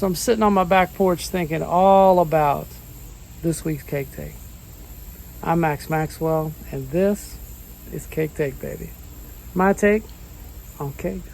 So I'm sitting on my back porch thinking all about this week's Cake Take. I'm Maxwell, and this is Cake Take, baby. My take on cakes.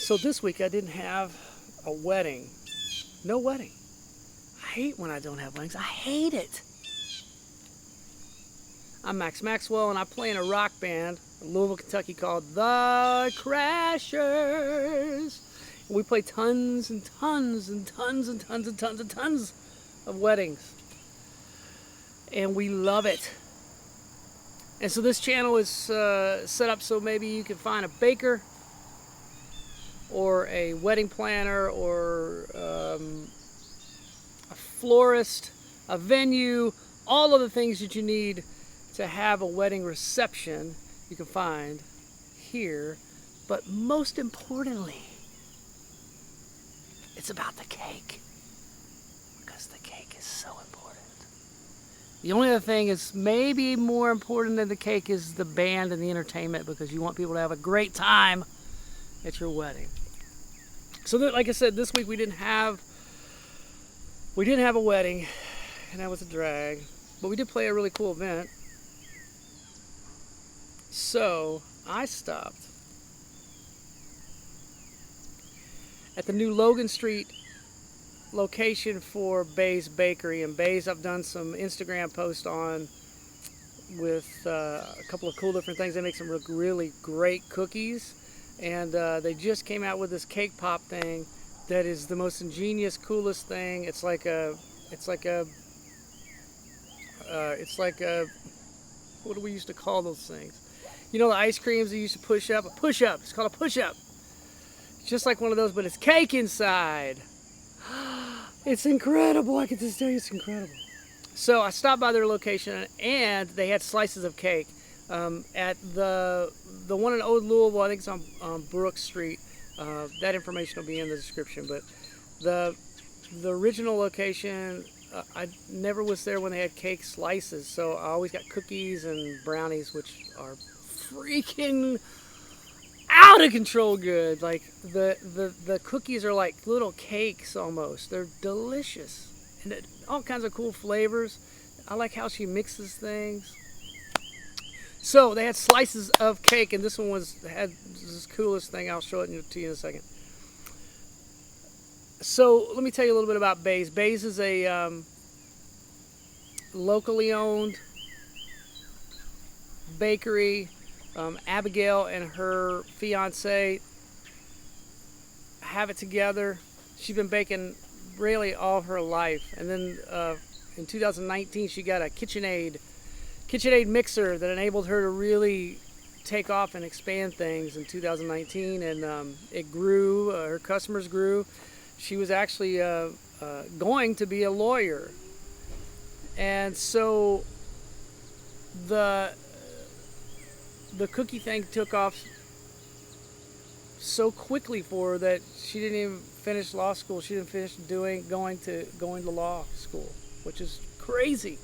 So this week I didn't have a wedding. No wedding. I hate when I don't have weddings. I hate it. I'm Maxwell, and I play in a rock band in Louisville, Kentucky called The Crashers. And we play tons and tons and tons and tons and tons and tons of weddings. And we love it. And so this channel is set up so maybe you can find a baker or a wedding planner, or a florist, a venue, all of the things that you need to have a wedding reception you can find here. But most importantly, it's about the cake, because the cake is so important. The only other thing is maybe more important than the cake is the band and the entertainment, because you want people to have a great time at your wedding. So like I said, this week we didn't have a wedding, and that was a drag, but we did play a really cool event. So I stopped at the new Logan Street location for BAE'S Bakery. And BAE'S, I've done some Instagram posts on with a couple of cool different things. They make some really great cookies. And they just came out with this cake pop thing that is the most ingenious, coolest thing. It's like a, what do we used to call those things? You know, the ice creams they used to push up? A push-up. It's called a push-up. It's just like one of those, but it's cake inside. It's incredible. I can just tell you it's incredible. So I stopped by their location, and they had slices of cake. At the one in Old Louisville, I think it's on Brook Street. That information will be in the description. But the original location, I never was there when they had cake slices. So I always got cookies and brownies, which are freaking out of control good. Like the cookies are like little cakes almost. They're delicious, and all kinds of cool flavors. I like how she mixes things. So they had slices of cake, and this one had this coolest thing. I'll show it to you in a second. So let me tell you a little bit about BAE'S. BAE'S is a locally owned bakery. Abigail and her fiance have it together. She's been baking really all her life, and then in 2019 she got a KitchenAid mixer that enabled her to really take off and expand things in 2019, and it grew. Her customers grew. She was actually going to be a lawyer, and so the cookie thing took off so quickly for her that she didn't even finish law school. She didn't finish going to law school, which is crazy.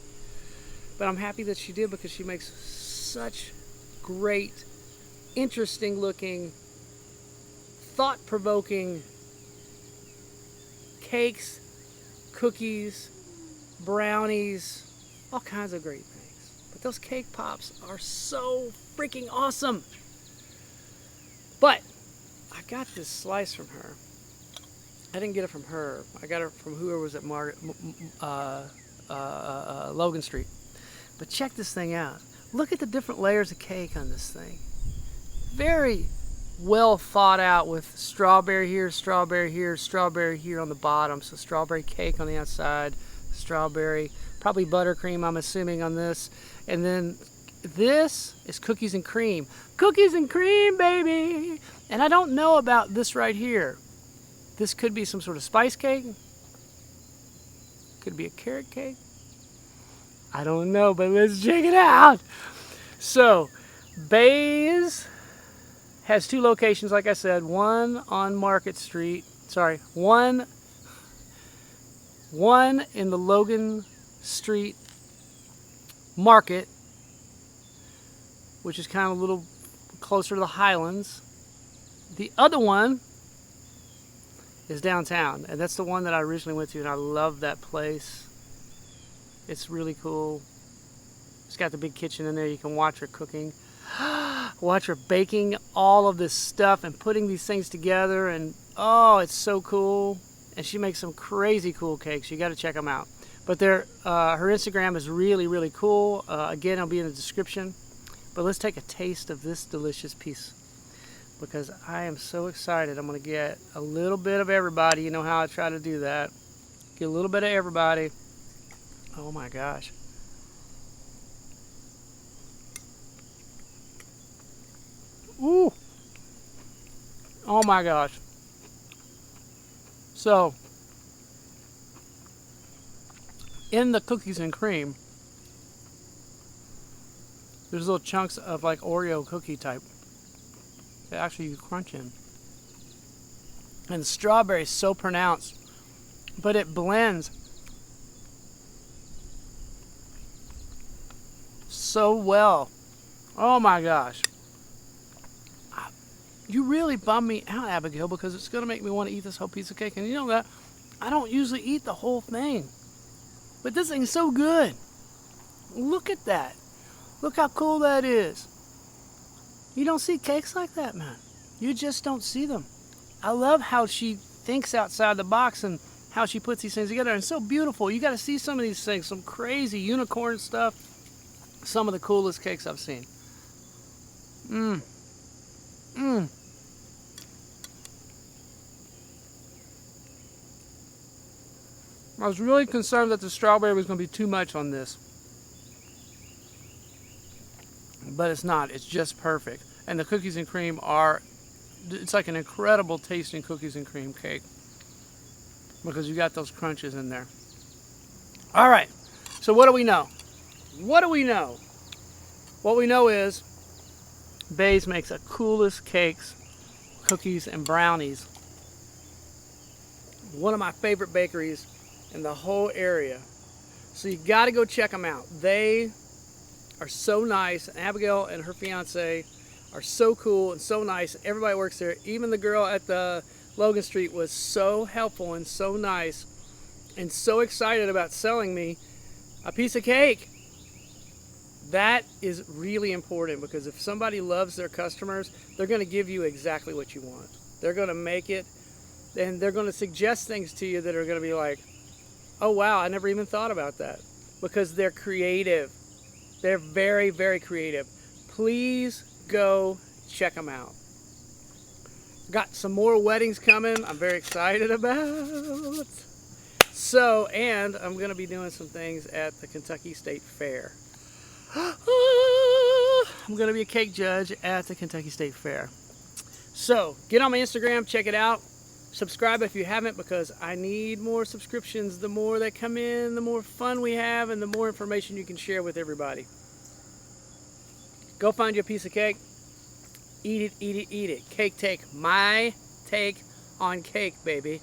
But I'm happy that she did, because she makes such great, interesting looking, thought-provoking cakes, cookies, brownies, all kinds of great things. But those cake pops are so freaking awesome. But I got this slice from her. I didn't get it from her. I got it from whoever was at Logan Street. But check this thing out. Look at the different layers of cake on this thing. Very well thought out, with strawberry here, strawberry here, strawberry here on the bottom. So strawberry cake on the outside, strawberry, probably buttercream, I'm assuming, on this. And then this is cookies and cream. Cookies and cream, baby! And I don't know about this right here. This could be some sort of spice cake. Could be a carrot cake. I don't know, but let's check it out. So, BAE'S has 2 locations, like I said. One on Market Street. Sorry, one in the Logan Street Market, which is kind of a little closer to the Highlands. The other one is downtown, and that's the one that I originally went to, and I love that place. It's really cool. It's got the big kitchen in there. You can watch her cooking, watch her baking all of this stuff and putting these things together, and oh, it's so cool. And she makes some crazy cool cakes. You got to check them out. But her Instagram is really, really cool. Again, it'll be in the description. But let's take a taste of this delicious piece, because I am so excited. I'm going to get a little bit of everybody. You know how I try to do that. Get a little bit of everybody. Oh my gosh. Ooh. Oh my gosh. So, in the cookies and cream, there's little chunks of like Oreo cookie type that actually you crunch in. And the strawberry is so pronounced, but it blends so well. Oh my gosh. You really bummed me out, Abigail, because it's going to make me want to eat this whole piece of cake. And you know that I don't usually eat the whole thing. But this thing's so good. Look at that. Look how cool that is. You don't see cakes like that, man. You just don't see them. I love how she thinks outside the box and how she puts these things together. And it's so beautiful. You got to see some of these things, some crazy unicorn stuff. Some of the coolest cakes I've seen. I was really concerned that the strawberry was going to be too much on this. But it's not. It's just perfect. And the cookies and cream are, it's like an incredible tasting cookies and cream cake, because you got those crunches in there. All right. So what do we know? What do we know? What we know is BAE'S makes the coolest cakes, cookies, and brownies. One of my favorite bakeries in the whole area. So you got to go check them out. They are so nice. Abigail and her fiance are so cool and so nice. Everybody works there. Even the girl at the Logan Street was so helpful and so nice and so excited about selling me a piece of cake. That is really important, because if somebody loves their customers, they're going to give you exactly what you want. They're going to make it, and they're going to suggest things to you that are going to be like, oh wow, I never even thought about that, because they're creative. They're very, very creative. Please go check them out. Got some more weddings coming I'm very excited about. So, and I'm going to be doing some things at the Kentucky State Fair. I'm going to be a cake judge at the Kentucky State Fair. So, get on my Instagram, check it out. Subscribe if you haven't, because I need more subscriptions. The more that come in, the more fun we have, and the more information you can share with everybody. Go find you a piece of cake. Eat it, eat it, eat it. Cake take. My take on cake, baby.